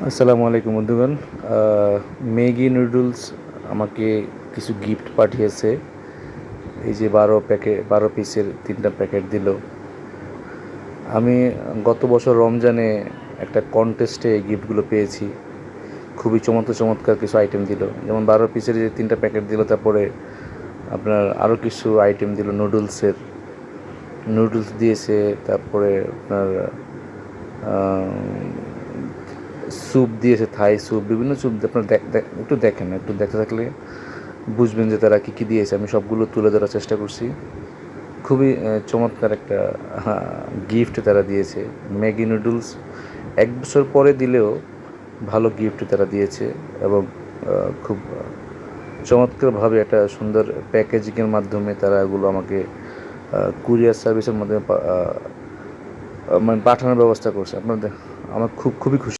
আসসালামু আলাইকুম বন্ধুগণ। ম্যাগি নুডলস আমাকে কিছু গিফট পাঠিয়েছে। এই যে 12 পিসের 3টা প্যাকেট দিল। আমি গত বছর রমজানে একটা কন্টেস্টে এই গিফটগুলো পেয়েছি। খুবই চমৎকার কিছু আইটেম দিল, যেমন 12 পিসের যে 3টা প্যাকেট দিল, তারপরে আপনার আরও কিছু আইটেম দিল। নুডলস দিয়েছে, তারপরে আপনার স্যুপ দিয়েছে, থাই স্যুপ, বিভিন্ন স্যুপ। আপনার একটু দেখেন, একটু দেখতে থাকলে বুঝবেন যে তারা কী কী দিয়েছে। আমি সবগুলো তুলে ধরার চেষ্টা করছি। খুবই চমৎকার একটা গিফট তারা দিয়েছে। ম্যাগি নুডলস 1 বছর পরে দিলেও ভালো গিফট তারা দিয়েছে, এবং খুব চমৎকারভাবে একটা সুন্দর প্যাকেজিংয়ের মাধ্যমে তারা এগুলো আমাকে কুরিয়ার সার্ভিসের মাধ্যমে মানে পাঠানোর ব্যবস্থা করছে। আপনাদের আমার খুবই খুশি।